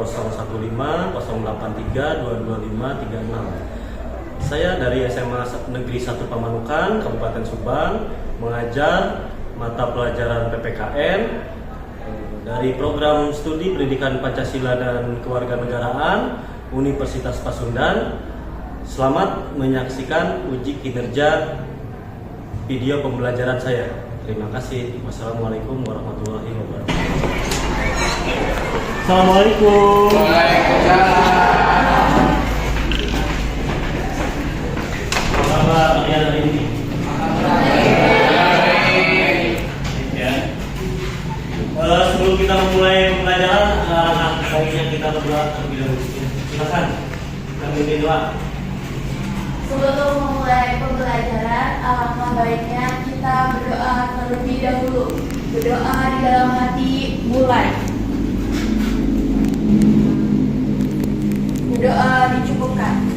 015 083 225 36. Saya dari SMA Negeri 1 Pamanukan, Kabupaten Subang, mengajar mata pelajaran PPKN dari program studi Pendidikan Pancasila dan Kewarganegaraan Universitas Pasundan. Selamat menyaksikan uji kinerja video pembelajaran saya. Terima kasih. Wassalamualaikum warahmatullahi wabarakatuh. Assalamualaikum. Waalaikumsalam. Apa kabar kalian hari ini? Ya. Sebelum kita memulai pembelajaran, baiknya kita berdoa terlebih dahulu. Silakan. Kami berdoa. Sebelum memulai pembelajaran, alangkah baiknya kita berdoa terlebih dahulu. Berdoa di dalam hati, mulai. Berdoa dicukupkan.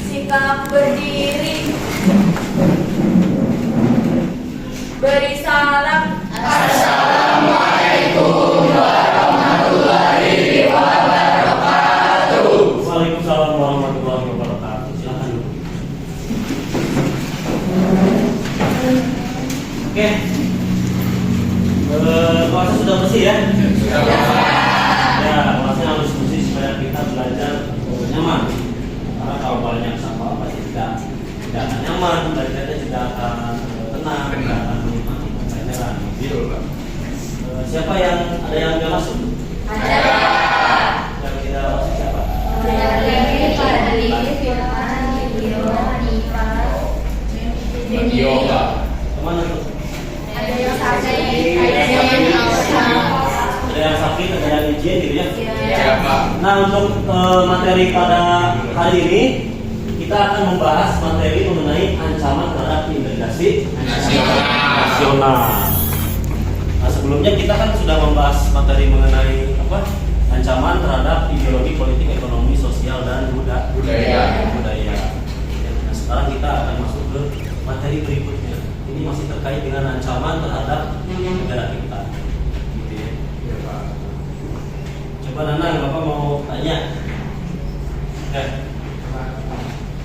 Sikap berdiri. Beri salam. Assalamualaikum warahmatullahi wabarakatuh. Waalaikumsalam warahmatullahi wabarakatuh. Silakan. Oke. Kelasnya sudah bersih ya? Sudah. Ya, kelasnya harus bersih supaya kita belajar nyaman. Karena kalau banyak sampah pasti tidak akan nyaman, belajarnya tidak akan tenang, tidak akan menikmati pembelajaran. Betul, Pak. Siapa yang ada yang nggak masuk? Ada. Yang tidak masuk siapa? Yoga. Kemana tuh? Ada yang sakit, ada yang Ada yang sakit, ada yang izin gitu ya? Ya, Pak. Nah, untuk materi pada hari ini kita akan membahas materi mengenai ancaman terhadap imigrasi nasional. Nah, sebelumnya kita kan sudah membahas materi mengenai apa? Ancaman terhadap ideologi politik, ekonomi, sosial dan budaya. Nah, sekarang kita akan masuk ke materi berikutnya. Ini masih terkait dengan ancaman terhadap negara kita. Gitu ya. Ya, Pak. Coba Nanang, Bapak mau tanya.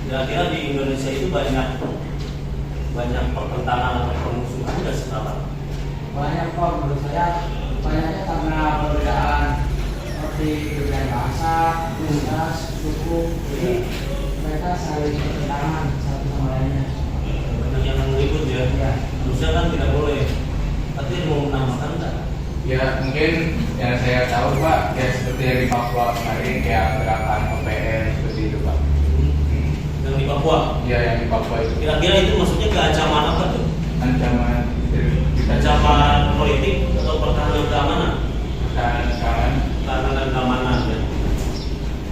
Kira-kira di Indonesia itu banyak pertentangan atau permusuhan dan sekarang? Banyak kok, menurut saya banyaknya karena perbedaan seperti perbedaan bahasa, ras, suku, jadi mereka saling bertentangan satu sama lainnya. Banyak yang ribut ya. Ya. Manusia kan tidak boleh. Tapi mau menambahkan enggak? Ya, mungkin yang saya tahu, Pak, ya seperti yang di Papua kemarin kayak gerakan OPR seperti itu, Pak. Yang di Papua. Ya, yang di Papua itu Kira-kira itu maksudnya ke ancaman apa tuh? ancaman Ancaman politik atau pertahanan keamanan? pertahanan. Pertahanan dan keamanan ya.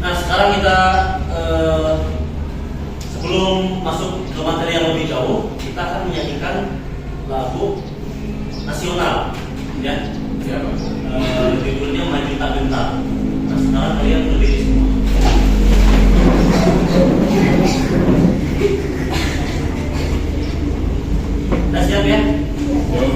Nah, sekarang kita sebelum masuk ke materi yang lebih jauh, kita akan menyanyikan lagu nasional ya. Ya, Pak. Judulnya Maju Tak Gentar. Nah, sekarang kalian berdiri semua. Udah siap ya? Maju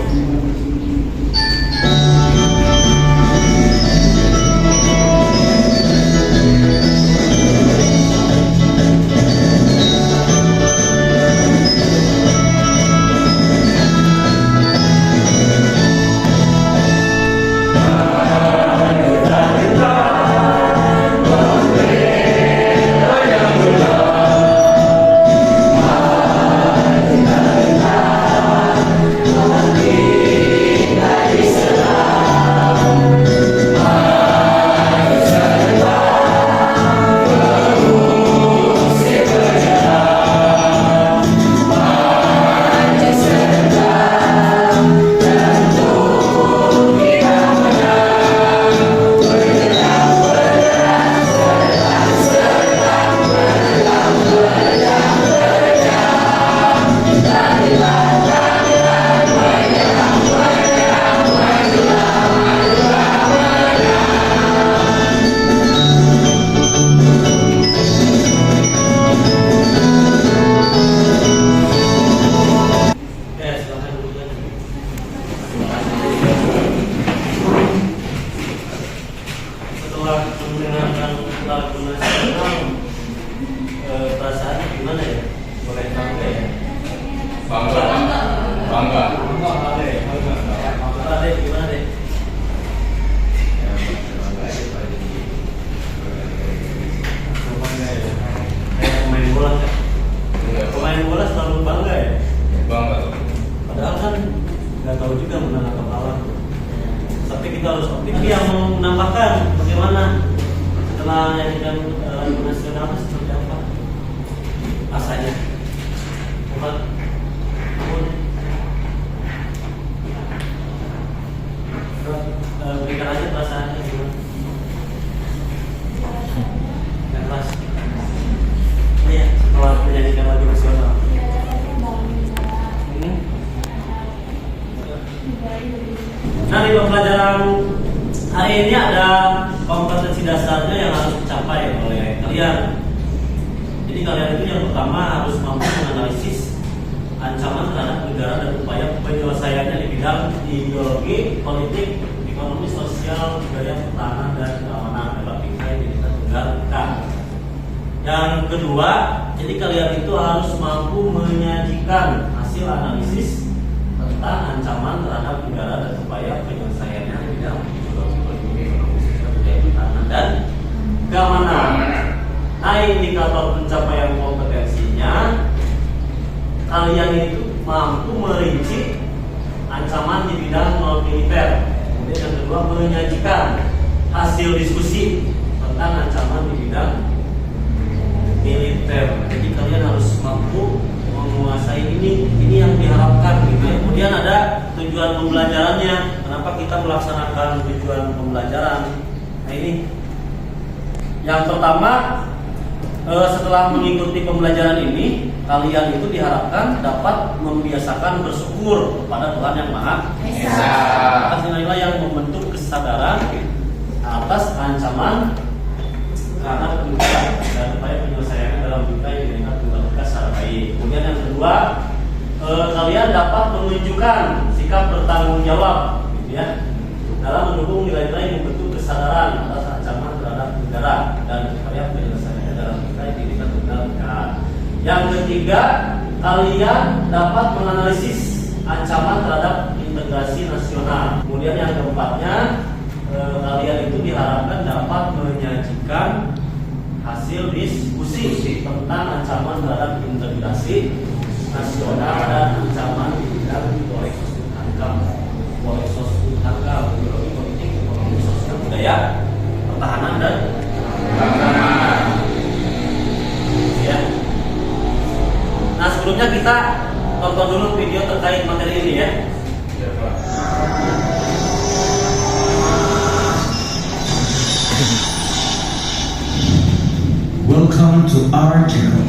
menambahkan bagaimana setelah menyanyikan lagu nasional seperti apa rasanya? Bukan, berikan aja perasaannya gimana? Yang kelas. Iya, setelah menyanyikan lagu nasional. Nah, di pembelajaran hari ini ada kompetensi dasarnya yang harus dicapai oleh kalian. Jadi kalian itu yang pertama harus mampu menganalisis ancaman terhadap negara dan upaya penyelesaiannya di bidang ideologi, politik, ekonomi, sosial, budaya, pertahanan, dan keamanan dalam bingkai Bhinneka Tunggal Ika. Yang kedua, jadi kalian itu harus mampu menyajikan hasil analisis tentang ancaman terhadap negara dan upaya penyelesaiannya di bidang ideologi, politik, ekonomi, sosial, budaya, pertahanan, dan keamanan. Nah, indikator pencapaian kompetensinya, kalian itu mampu merinci ancaman di bidang non militer. Kemudian yang kedua, menyajikan hasil diskusi tentang ancaman di bidang militer. Jadi kalian harus mampu menguasai ini yang diharapkan gitu ya. Kemudian ada tujuan pembelajarannya. Kenapa kita melaksanakan tujuan pembelajaran? Nah, ini yang pertama, setelah mengikuti pembelajaran ini, kalian itu diharapkan dapat membiasakan bersyukur kepada Tuhan Yang Maha Esa atas nilai-nilai yang membentuk kesadaran atas ancaman karena kemudian dan upaya penyelesaiannya dalam bingkai Bhinneka Tunggal Ika secara baik. Kemudian yang kedua, kalian dapat menunjukkan sikap bertanggung jawab, gitu ya, dalam mendukung nilai-nilai yang membentuk kesadaran atas ancaman terhadap negara dan upaya penyelesaiannya dalam bingkai Bhinneka Tunggal Ika. Yang ketiga, kalian dapat menganalisis ancaman terhadap integrasi nasional. Kemudian yang keempatnya, kalian itu diharapkan dapat menyajikan hasil diskusi tentang ancaman terhadap integrasi nasional dan ancaman di bidang ideologi politik, ekonomi, sosial, budaya, pertahanan, dan keamanan. Ya. Nah, sebelumnya kita tonton dulu video terkait materi ini ya. Welcome to our channel.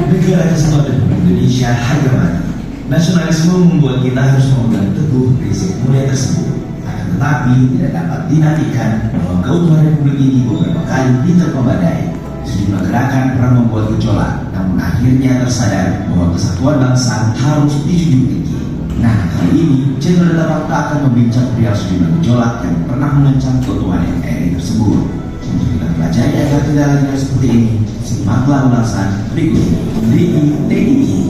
Negara Kesatuan Republik Indonesia harga mati. Nasionalisme membuat kita harus memegang teguh prinsip mulia tersebut. Akan tetapi tidak dapat dinafikan bahwa keutuhan Republik ini beberapa kali diterpa badai. Sejumlah gerakan pernah membuat gejolak, namun akhirnya tersadar bahwa kesatuan bangsa harus dijunjung tinggi. Nah, kali ini channel Data Fakta akan membincang perihal sejumlah gejolak yang pernah mengancam keutuhan NKRI tersebut. Untuk kita pelajari agar tidak lagi seperti ini, simaklah ulasan berikut ini. DITI.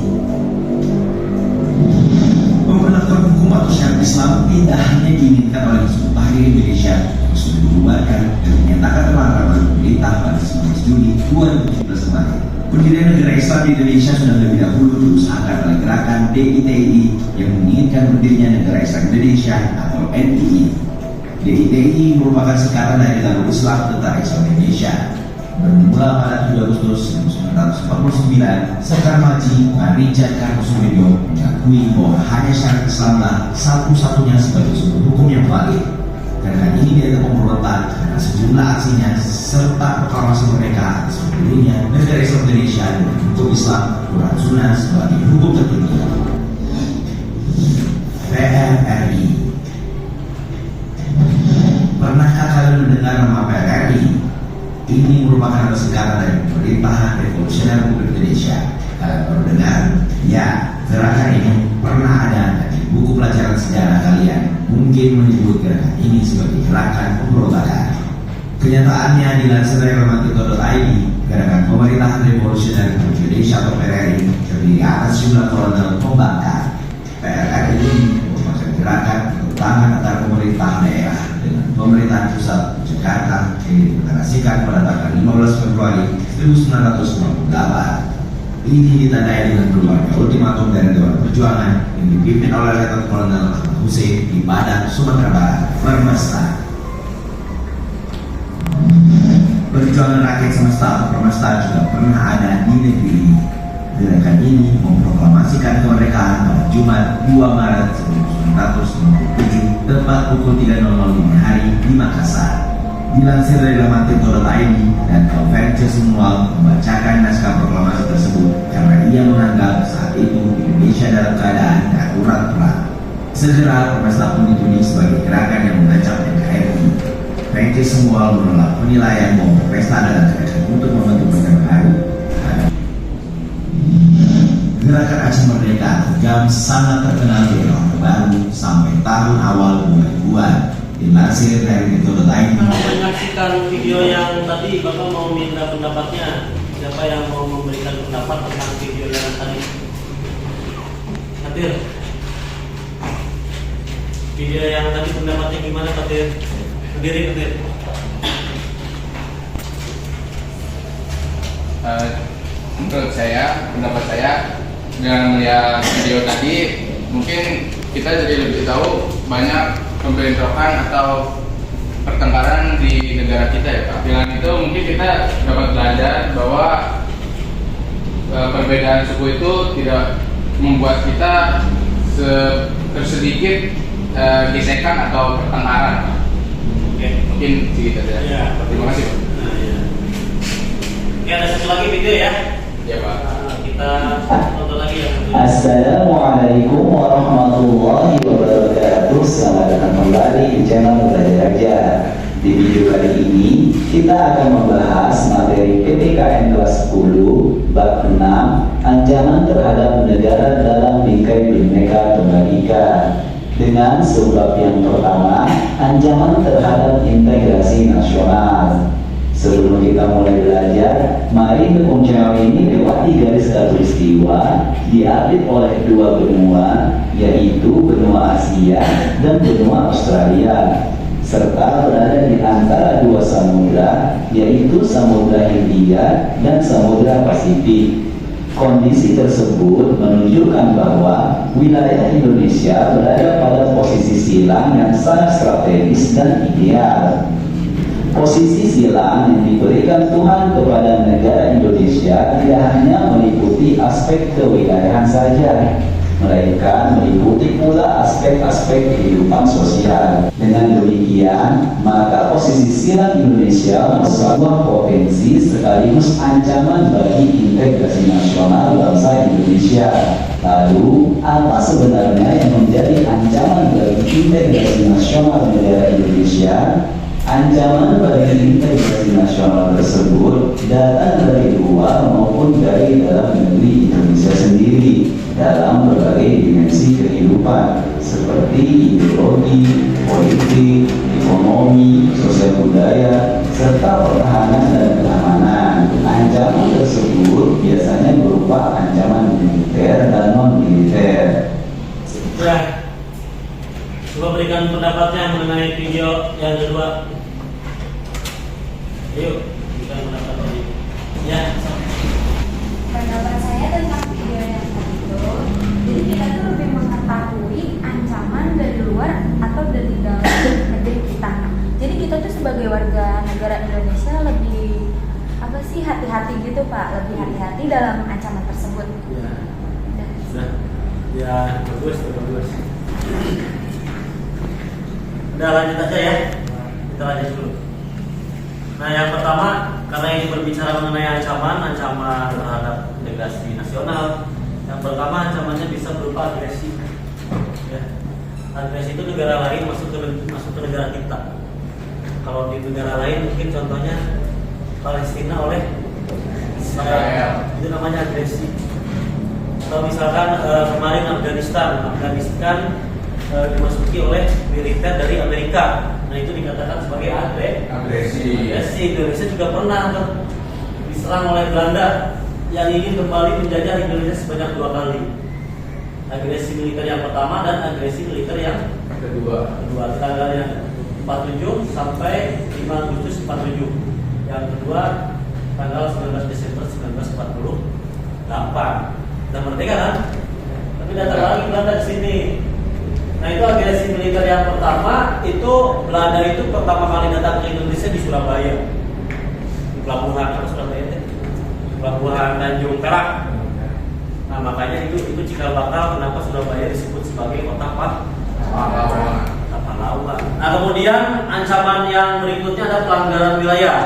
Pemberlakuan hukum atau syariat Islam tidak hanya diinginkan oleh Hizbut Tahrir Indonesia yang sudah dibubarkan dan dinyatakan terlarang oleh pemerintah pada 19 Juli 2017 kemarin. Pendirian negara Islam di Indonesia sudah lebih dahulu diusahakan oleh gerakan DITI yang menginginkan berdirinya negara Islam Indonesia atau NII. DITI merupakan singkatan dari Darul Islam Tentara Islam Indonesia. Bermula pada 7 Agustus 1949, Sekar Maji Richard Kartosuwiryo mengakui bahwa hanya syariat Islamlah satu-satunya sebagai sumber hukum yang valid. Gerakan ini dianggap pemberontak karena sejumlah aksinya serta proklamasi mereka atas berdirinya negara Islam Indonesia dengan hukum Islam Quran Sunnah sebagai hukum tertinggi. PRRI. Pernahkah kalian mendengar nama PRRI? Ini merupakan singkatan dari Pemerintahan Revolusioner Republik Indonesia. Kalian baru dengar? Ya, gerakan ini pernah ada di buku pelajaran sejarah kalian. Mungkin menyebut gerakan ini sebagai gerakan pemberontakan. Kenyataannya dilansir dari romantika.id, gerakan Pemerintahan Revolusioner Republik Indonesia atau PRRI terdiri atas jumlah kolonel pembangkang. PRRI ini merupakan gerakan tangan antara pemerintah daerah dengan pemerintahan pusat Jakarta yang dideklarasikan pada tanggal 15 Februari 1998. Ini ditandai dengan keluarnya ultimatum dari Dewan Perjuangan yang dipimpin oleh Letnan Kolonel Ahmad Hussein di Padang, Sumatera Barat, Permesta. Perjuangan rakyat semesta atau Permesta juga pernah ada di negeri ini. Gerakan ini memproklamasikan kemerdekaan pada Jumat 2 Maret 1957 tepat pukul 3.00 dini hari di Makassar. Dilansir dari laman Tirto.id dan Conferences Semua membacakan naskah proklamasi tersebut karena ia menganggap saat itu Indonesia dalam keadaan darurat perang. Segera Permesta pun dituding sebagai gerakan yang mengancam NKRI. Conferences Semua menolak penilaian bahwa Permesta adalah gerakan untuk membentuk negara baru. Gerakan Aceh Merdeka atau GAM sangat terkenal di era Orde Baru sampai tahun awal 2000-an. Dilansir dari Tirto.id. Kalau menyaksikan video yang tadi, Bapak mau minta pendapatnya. Siapa yang mau memberikan pendapat tentang video yang tadi? Katir. Video yang tadi pendapatnya gimana, Katir? Berdiri, Katir. Menurut saya, pendapat saya dengan melihat video tadi, mungkin kita jadi lebih tahu banyak pembentrokan atau pertengkaran di negara kita ya Pak. Dengan itu mungkin kita dapat belajar bahwa perbedaan suku itu tidak membuat kita tersedikit gesekan atau pertengkaran. Oke. Mungkin segitu saja. Ya. Terima kasih Pak. Nah, ya. Oke, ada satu lagi video ya. Ya Pak. Kita tonton lagi ya. Assalamualaikum warahmatullahi wabarakatuh. Selamat datang kembali di channel Belajar Aja. Di video kali ini kita akan membahas materi PPKN kelas 10 bab 6 ancaman terhadap negara dalam bingkai Bhinneka Tunggal Ika dengan subbab yang pertama ancaman terhadap integrasi nasional. Sebelum kita mulai belajar, mari hukum channel ini lewati garis khatulistiwa diapit oleh dua benua, yaitu benua Asia dan benua Australia, serta berada di antara dua samudra, yaitu Samudra Hindia dan Samudra Pasifik. Kondisi tersebut menunjukkan bahwa wilayah Indonesia berada pada posisi silang yang sangat strategis dan ideal. Posisi silang yang diberikan Tuhan kepada negara Indonesia tidak hanya meliputi aspek kewilayahan saja, melainkan meliputi pula aspek-aspek kehidupan sosial. Dengan demikian, maka posisi silang Indonesia sebuah potensi sekaligus ancaman bagi integrasi nasional bangsa Indonesia. Lalu, apa sebenarnya yang menjadi ancaman bagi integrasi nasional negara Indonesia? Ancaman bagi integrasi nasional tersebut datang dari luar maupun dari dalam negeri Indonesia sendiri dalam berbagai dimensi kehidupan seperti ideologi, politik, ekonomi, sosial budaya, serta pertahanan dan keamanan. Ancaman tersebut biasanya berupa ancaman militer dan non-militer. Ya, coba berikan pendapatnya mengenai video yang kedua. Yuk, berikan pendapatnya. Ya. Pendapat saya tentang video yang tadi itu, jadi kita tuh lebih mengetahui ancaman dari luar atau dari dalam negeri kita. Jadi kita tuh sebagai warga negara Indonesia lebih apa sih hati-hati gitu Pak, lebih hati-hati dalam ancaman tersebut. Ya. Dan Sudah. Ya, bagus. Udah lanjut aja ya. Kita lanjut dulu. Nah, yang pertama, karena ini berbicara mengenai ancaman terhadap integrasi nasional. Yang pertama, ancamannya bisa berupa agresi. Ya. Agresi itu negara lain masuk ke negara kita. Kalau di negara lain mungkin contohnya Palestina oleh Israel, itu namanya agresi. Atau misalkan kemarin Afghanistan dimasuki oleh militer dari Amerika. Nah, itu dikatakan sebagai agresi. Indonesia juga pernah diserang oleh Belanda yang ingin kembali menjajah Indonesia sebanyak 2 kali. Agresi militer yang pertama dan agresi militer yang kedua tanggalnya 47 sampai 5 Agustus 47. Yang kedua tanggal 19 Desember 1948. Dan merdeka kan? Tapi datang lagi Belanda ke sini. Nah itu agresi militer yang pertama itu Belanda itu pertama kali datang ke Indonesia di Surabaya, di pelabuhan apa Surabaya itu? Pelabuhan Tanjung Perak. Nah makanya itu cikal bakal kenapa Surabaya disebut sebagai kota pahlawan. Nah kemudian ancaman yang berikutnya ada pelanggaran wilayah.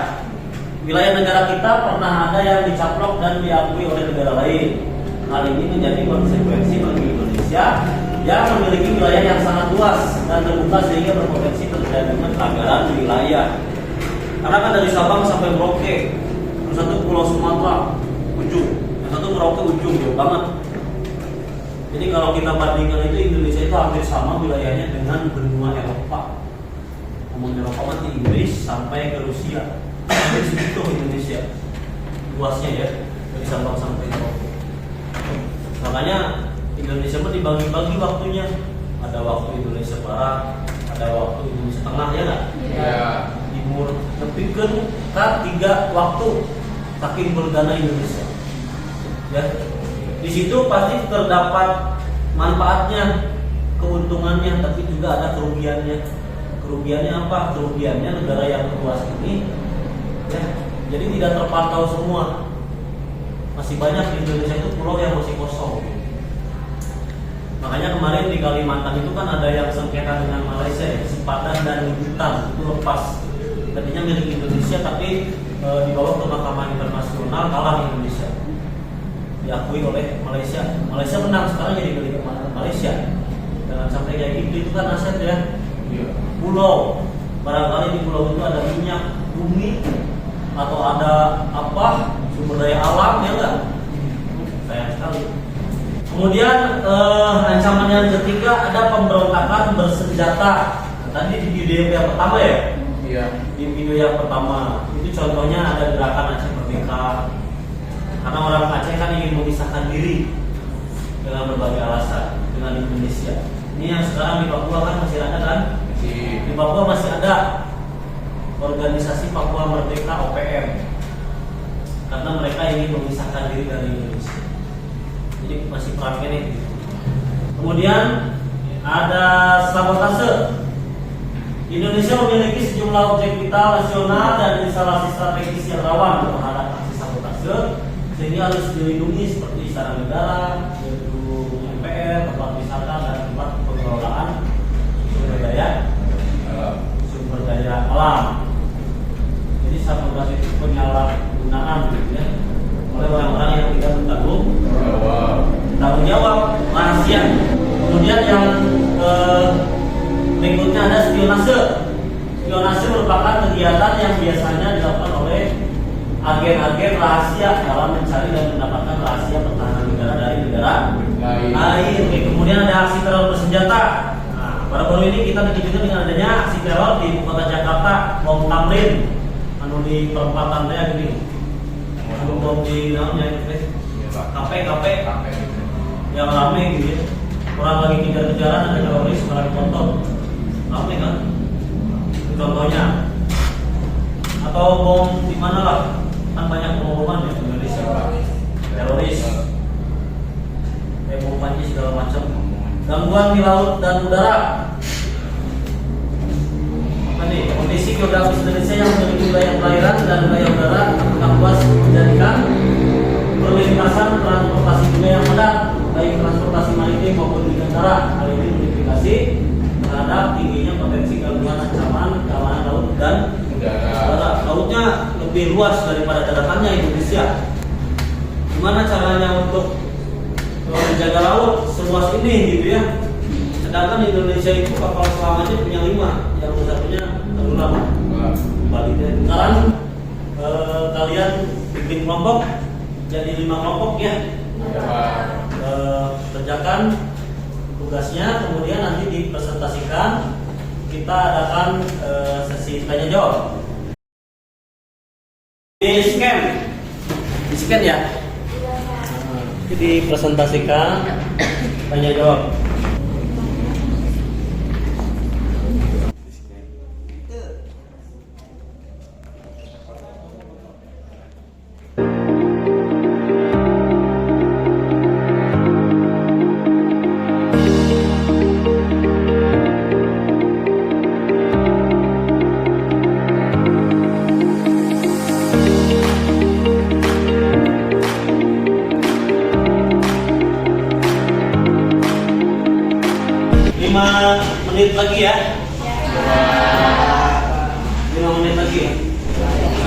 Wilayah negara kita pernah ada yang dicaplok dan diakui oleh negara lain. Hal ini menjadi konsekuensi bagi Indonesia yang memiliki wilayah yang sangat luas dan terbuka sehingga berpotensi terjadinya pelanggaran wilayah. Karena kan dari Sabang sampai Merauke, yang satu Pulau Sumatera ujung, yang satu Merauke ujung, jauh banget. Jadi kalau kita bandingkan itu Indonesia itu hampir sama wilayahnya dengan benua Eropa. Ngomong Eropa mah di Inggris sampai ke Rusia. Hampir segitu Indonesia luasnya ya, dari Sabang sampai Merauke. Makanya Indonesia pun dibagi-bagi waktunya. Ada waktu Indonesia Barat, ada waktu Indonesia Tengah ya nggak? Ya. Timur, tapi kan 3 waktu saking bergana Indonesia. Ya, di situ pasti terdapat manfaatnya, keuntungannya, tapi juga ada kerugiannya. Kerugiannya apa? Kerugiannya negara yang luas ini, ya, jadi tidak terpantau semua. Masih banyak di Indonesia itu pulau yang masih kosong. Makanya kemarin di Kalimantan itu kan ada yang sengketa dengan Malaysia, ya, Sepadan dan Lubutan itu lepas. Tadinya milik Indonesia tapi dibawa ke Mahkamah Internasional, kalah Indonesia. Diakui oleh Malaysia. Malaysia menang, sekarang jadi milik Malaysia. Jangan sampai kayak gitu, itu kan aset ya. Pulau, barangkali di pulau itu ada minyak bumi atau ada apa sumber daya alam ya enggak? Sayang sekali. Kemudian ancaman yang ketiga ada pemberontakan bersenjata. Tadi di video yang pertama ya. Iya. Di video yang pertama itu contohnya ada gerakan Aceh Merdeka. Karena orang Aceh kan ingin memisahkan diri dengan berbagai alasan dengan Indonesia. Ini yang sekarang di Papua kan masih ada kan? Di Papua masih ada organisasi Papua Merdeka OPM. Karena mereka ingin memisahkan diri dari Indonesia. Jadi masih perang ini. Kemudian ada sabotase. Indonesia memiliki sejumlah objek vital nasional dan instalasi strategis yang rawan terhadap aksi sabotase, sehingga harus dilindungi seperti Istana Negara, gedung MPR, tempat wisata dan tempat pengelolaan sumber daya alam. Jadi sabotase itu penyalahgunaan gitu ya, oleh orang-orang yang tidak bertanggung jawab, rahasia. Kemudian yang berikutnya ada spionase. Spionase merupakan kegiatan yang biasanya dilakukan oleh agen-agen rahasia dalam mencari dan mendapatkan rahasia pertahanan negara dari negara lain. Kemudian ada aksi teror bersenjata. Nah, baru-baru ini kita dikejutkan dengan adanya aksi teror di ibu kota Jakarta, bom Tamrin, di perempatan saya gini. Bom di namanya KP yang rame gitu ya. Orang lagi kejar-kejaran ada teroris malah ditonton. Rame kan? Contohnya. Atau bom di mana lah? Kan banyak bom-boman ya di Indonesia. Teroris. Bom panci segala macam. Gangguan di laut dan udara. Apa nih? Kondisi geografis Indonesia yang memiliki wilayah perairan dan wilayah udara yang luas menjadikan perlintasan transportasi dunia yang padat, baik transportasi maritim maupun di darat. Hal ini mengindikasi terhadap tingginya potensi gangguan ancaman keamanan laut dan udara. Lautnya lebih luas daripada daratannya Indonesia. Gimana caranya untuk menjaga laut seluas ini gitu ya? Sedangkan Indonesia itu kapal selamanya punya 5, yang satunya tenggelam. Baliknya sekarang kalian bikin kelompok jadi 5 kelompok ya. Kerjakan tugasnya, kemudian nanti dipresentasikan. Kita adakan sesi tanya jawab. Di scan ya. Jadi dipresentasikan tanya jawab.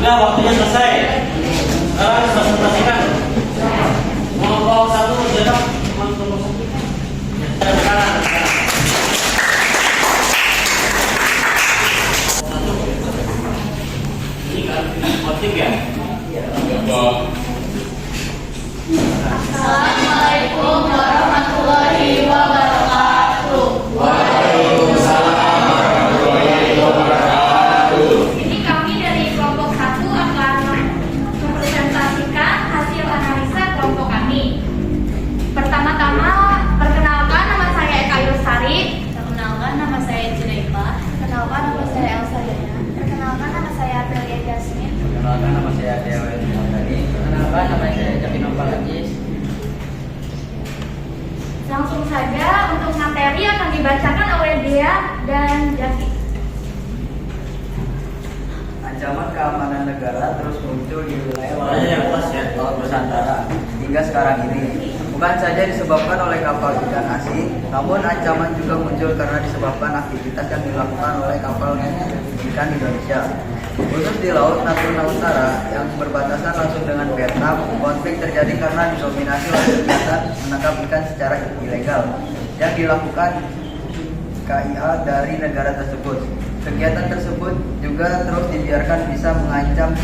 Sudah, waktunya selesai. Sekarang presentasikan. Kelompok 1 bergerak. Kelompok 1. Sekarang. Ini kan penting ya? Assalamualaikum warahmatullahi wabarakatuh. Waalaikumsalam warahmatullahi wabarakatuh. Ini kami dari kelompok 1 akan mempresentasikan hasil analisa kelompok kami. Pertama-tama, perkenalkan nama saya Eka Yusari. Perkenalkan nama saya Junaifah. Perkenalkan nama saya Elsa Dana. Perkenalkan nama saya Aprilia Jasmine. Perkenalkan nama saya Dewa Tadi. Perkenalkan nama saya Jaki Nompal Ajis. Langsung saja untuk materi akan dibacakan oleh Dea dan Jaki. Ancaman keamanan negara terus muncul di wilayah Suaranya yang keras ya. Laut Nusantara hingga sekarang ini. Bukan saja disebabkan oleh kapal ikan asing, namun ancaman juga muncul karena disebabkan aktivitas yang dilakukan oleh kapal ikan Indonesia. Khusus di Laut Natuna Utara yang berbatasan langsung dengan Vietnam, konflik terjadi karena didominasi oleh kegiatan menangkap ikan secara ilegal yang dilakukan KIA dari negara tersebut. Kegiatan tersebut juga terus dibiarkan bisa mengancam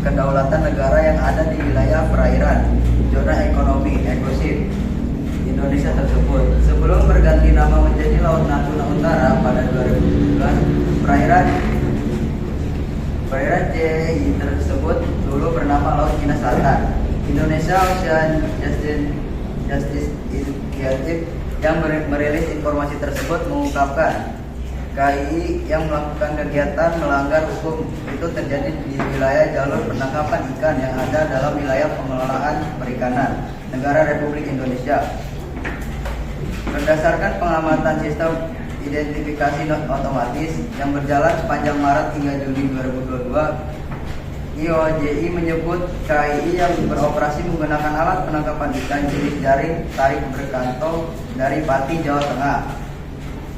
kedaulatan negara yang ada di wilayah perairan zona ekonomi eksklusif Indonesia tersebut. Sebelum berganti nama menjadi Laut Natuna Utara pada 2017, perairan JI tersebut dulu bernama Laut Cina Selatan. Indonesia Ocean Justice Initiative yang merilis informasi tersebut mengungkapkan KII yang melakukan kegiatan melanggar hukum itu terjadi di wilayah jalur penangkapan ikan yang ada dalam wilayah pengelolaan perikanan negara Republik Indonesia. Berdasarkan pengamatan sistem identifikasi otomatis yang berjalan sepanjang Maret hingga Juli 2022, IOJI menyebut KII yang beroperasi menggunakan alat penangkapan ikan jenis jaring tarik berkantong dari Pati, Jawa Tengah.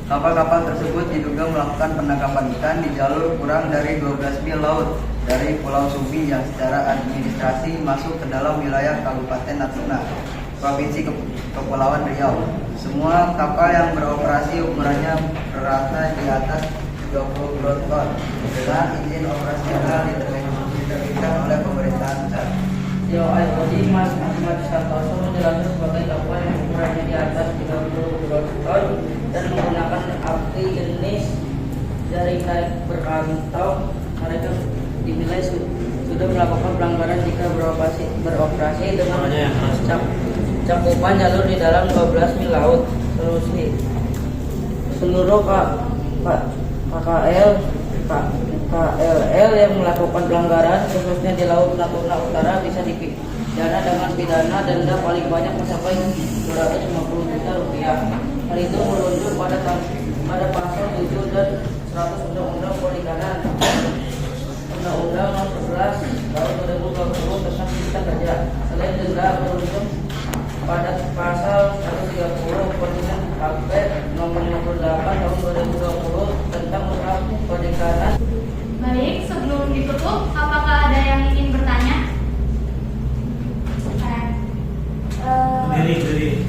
Kapal-kapal tersebut diduga melakukan penangkapan ikan di jalur kurang dari 12 mil laut dari Pulau Sumbi yang secara administrasi masuk ke dalam wilayah Kabupaten Natuna, Provinsi Kepulauan Riau. Semua kapal yang beroperasi ukurannya rata di atas 30 ton dengan izin operasional diterbitkan oleh pemerintahan pusat. IOJI Mas Ahmad Santoso menjelaskan sebagai kapal yang ukurannya di atas 30 ton dan menggunakan api jenis jaring tarik berkantong. Mereka dinilai sudah melakukan pelanggaran jika beroperasi dengan cakupan jalur di dalam 12 mil laut. Seluruh KLL yang melakukan pelanggaran khususnya di Laut Natuna Utara bisa dipidana dengan pidana denda paling banyak mencapai 250 juta rupiah. Hal itu merujuk pada pasal 7 dan 100 Undang-Undang Perikanan, Undang-Undang Nomor 11 Tahun 2020 tentang Cipta Kerja. Selain denda merujuk pada pasal 130 Peraturan KP Nomor 58 Tahun 2020 tentang usaha perikanan. Baik, sebelum ditutup, apakah ada yang ingin bertanya? Diri.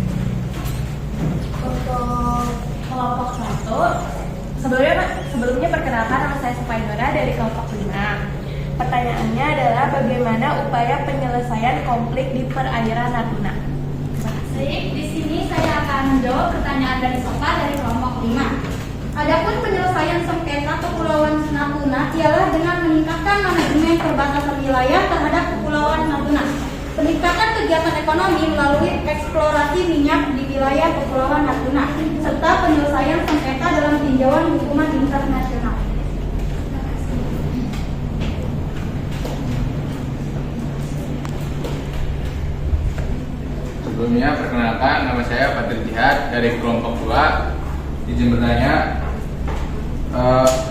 Untuk kelompok 1, sebelumnya perkenalkan nama saya Supaidora dari kelompok 5. Pertanyaannya adalah bagaimana upaya penyelesaian konflik di perairan Natuna? Baik, di sini saya akan menjawab pertanyaan dari Sofa dari kelompok 5. Adapun penyelesaian sengketa Kepulauan Natuna ialah dengan meningkatkan manajemen perbatasan wilayah terhadap Kepulauan Natuna, peningkatan kegiatan ekonomi melalui eksplorasi minyak di wilayah Kepulauan Natuna, serta penyelesaian sengketa dalam tinjauan hukuman internasional. Sebelumnya perkenalkan nama saya Patri Jihad dari kelompok 2. Izin bertanya,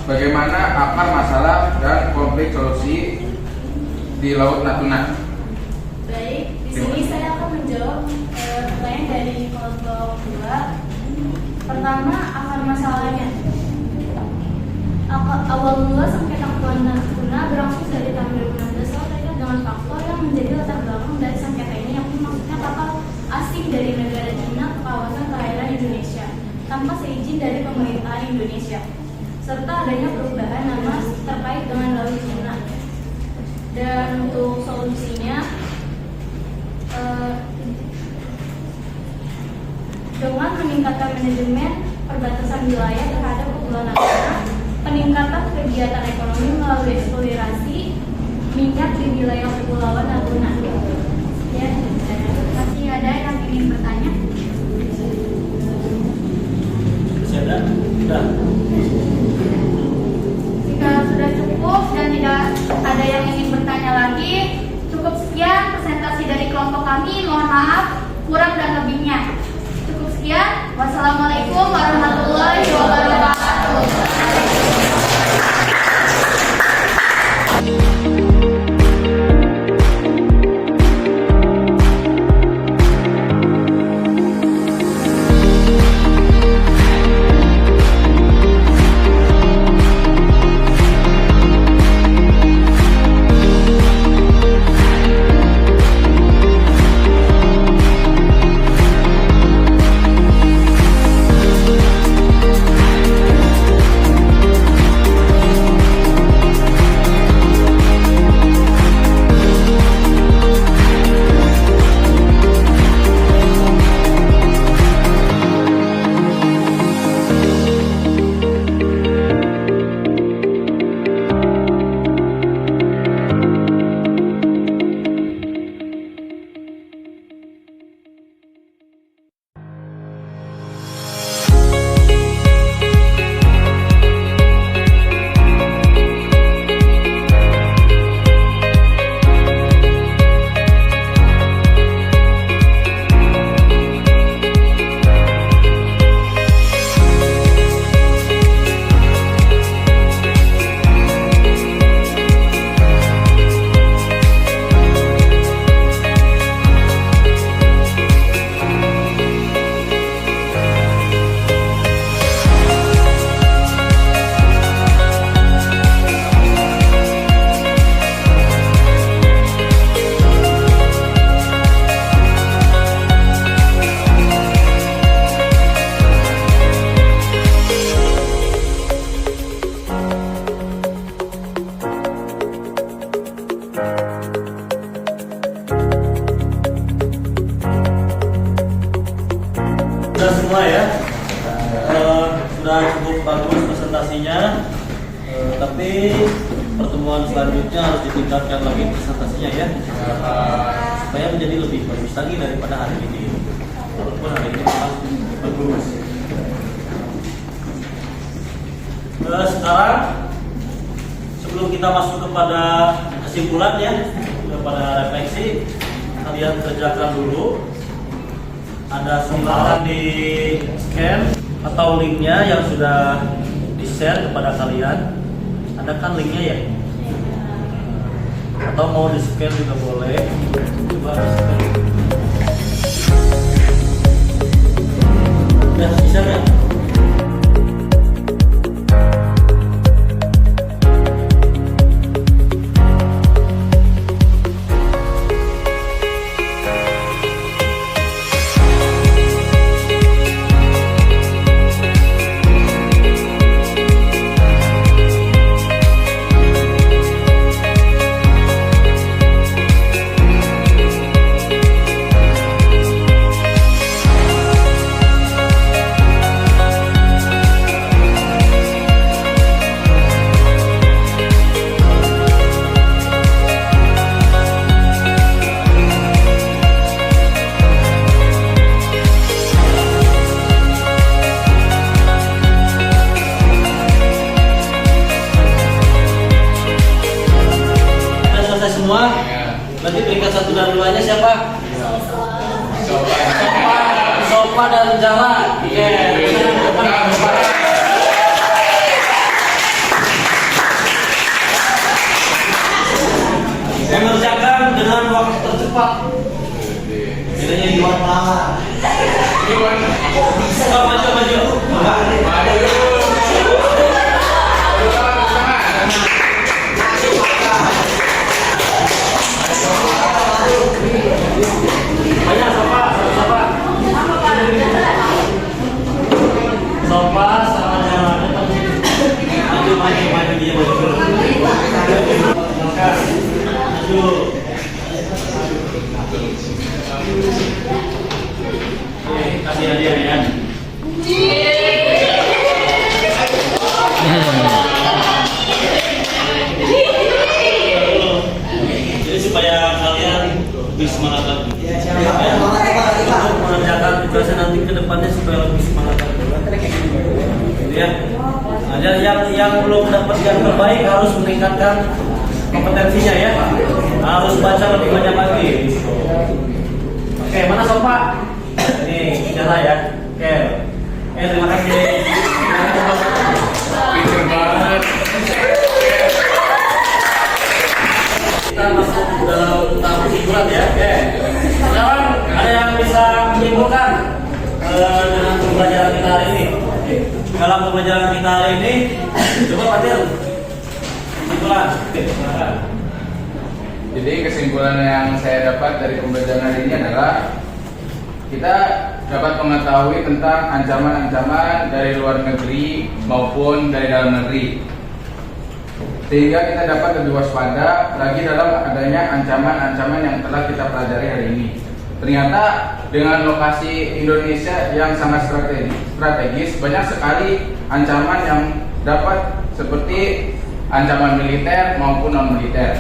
bagaimana akar masalah dan konflik solusi di Laut Natuna? Baik, di sini saya akan menjawab pertanyaan dari kelompok 2. Pertama, akar masalahnya. Awal mula sengketa Kepulauan Natuna berlangsung dari tahun 2016 dari pemerintah Indonesia, serta adanya perubahan nama terkait dengan Laut Cina. Dan untuk solusinya, dengan meningkatkan manajemen perbatasan wilayah terhadap Kepulauan Natuna, peningkatan kegiatan ekonomi melalui eksplorasi minyak di wilayah Kepulauan Natuna. Ya, masih ada yang ingin bertanya? Masih ada? Sudah. Jika sudah cukup dan tidak ada yang ingin bertanya lagi, cukup sekian presentasi dari kelompok kami. Mohon maaf kurang dan lebihnya. Cukup sekian. Wassalamualaikum warahmatullahi wabarakatuh. Sudah semua ya, sudah cukup bagus presentasinya, tapi pertemuan selanjutnya harus ditingkatkan lagi presentasinya ya, supaya menjadi lebih bagus lagi daripada hari ini. Walaupun hari ini memang bagus. Sekarang sebelum kita masuk kepada kesimpulan ya, kepada refleksi, kalian kerjakan dulu. Ada silakan di scan atau linknya yang sudah di share kepada kalian. Ada kan linknya ya? Atau mau di scan juga boleh. Coba di scan. Ya, bisa nggak? Semua, berarti peringkat 1 dan 2-nya siapa? Sopa dan Jala. Mengerjakan dengan waktu tercepat. Bedanya di mana? Maju. Banyak sopa. lebih semangat lagi. Ya, siapa? Ya, untuk mengerjakan tugasnya nanti ke depannya supaya lebih semangat lagi. Gitu ya. Ada yang belum dapat yang terbaik harus meningkatkan kompetensinya ya. Harus baca lebih banyak lagi. Oke, mana Sopa? Ini bicara ya. Oke. Terima kasih. Pinter banget. Kita masuk dalam tahap kesimpulan ya. Oke. Sekarang ada yang bisa menyimpulkan dengan pembelajaran kita hari ini. Dalam pembelajaran kita hari ini, coba Fatir kesimpulan. Oke, silakan. Jadi kesimpulan yang saya dapat dari pembelajaran hari ini adalah kita dapat mengetahui tentang ancaman-ancaman dari luar negeri maupun dari dalam negeri, sehingga kita dapat lebih waspada lagi dalam adanya ancaman-ancaman yang telah kita pelajari hari ini. Ternyata dengan lokasi Indonesia yang sangat strategis, banyak sekali ancaman yang dapat seperti ancaman militer maupun non militer.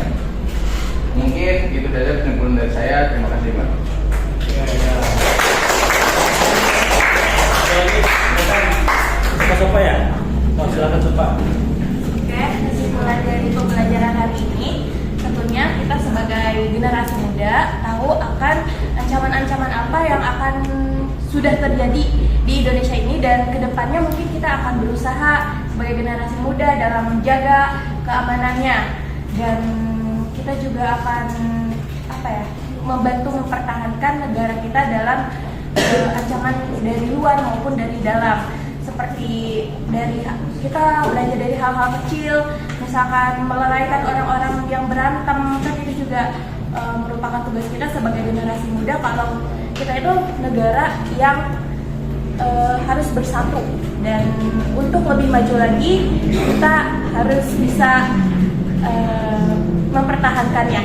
Mungkin itu saja kesimpulan dari saya. Terima kasih, Pak. Sopa ya? Silakan Sopa. Oke, kesimpulan dari pembelajaran hari ini, tentunya kita sebagai generasi muda tahu akan ancaman-ancaman apa yang akan sudah terjadi di Indonesia ini, dan kedepannya mungkin kita akan berusaha sebagai generasi muda dalam menjaga keamanannya, dan kita juga akan membantu mempertahankan negara kita dalam ancaman dari luar maupun dari dalam. Seperti dari kita belajar dari hal-hal kecil, misalkan melalaikan orang-orang yang berantem, kan itu juga merupakan tugas kita sebagai generasi muda. Kalau kita itu negara yang harus bersatu, dan untuk lebih maju lagi kita harus bisa mempertahankannya.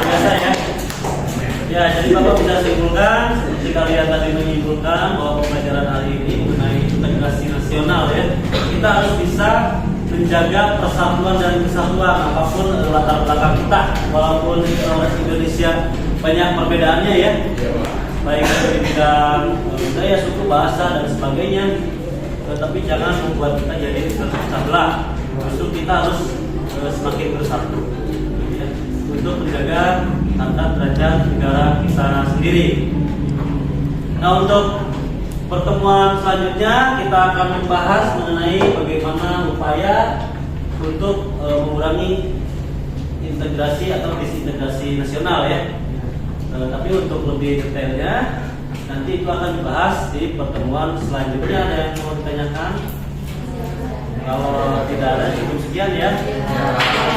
Biasa ya. Ya, jadi Bapak bisa simpulkan, seperti kalian tadi menyimpulkan bahwa pembelajaran hari ini mengenai integrasi nasional ya, kita harus bisa menjaga persatuan dan kesatuan apapun latar belakang kita, walaupun Indonesia banyak perbedaannya ya, baik dari bidang budaya, suku, bahasa dan sebagainya, tetapi jangan membuat kita jadi terpecah belah. Justru kita harus semakin bersatu ya, untuk menjaga harkat derajat negara kita sendiri. Nah, untuk pertemuan selanjutnya kita akan membahas mengenai bagaimana upaya untuk mengurangi integrasi atau disintegrasi nasional ya. Tapi untuk lebih detailnya nanti itu akan dibahas di pertemuan selanjutnya. Ada yang mau ditanyakan? Kalau tidak ada, cukup sekian ya.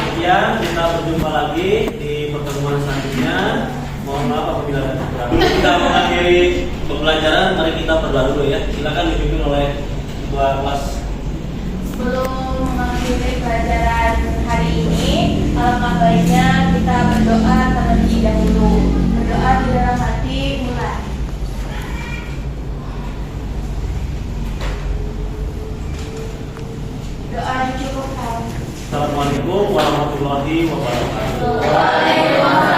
Sekian, kita berjumpa lagi di pertemuan selanjutnya. Mohon maaf apabila ada kekurangan. Kita mengakhiri pembelajaran, mari kita berdoa dulu ya. Silakan dipimpin oleh ketua kelas. Sebelum mengakhiri pelajaran hari ini, alangkah baiknya kita berdoa terlebih dahulu. Berdoa di dalam hati, mulai. Doa dicukupkan. Assalamualaikum warahmatullahi wabarakatuh. Waalaikumsalam.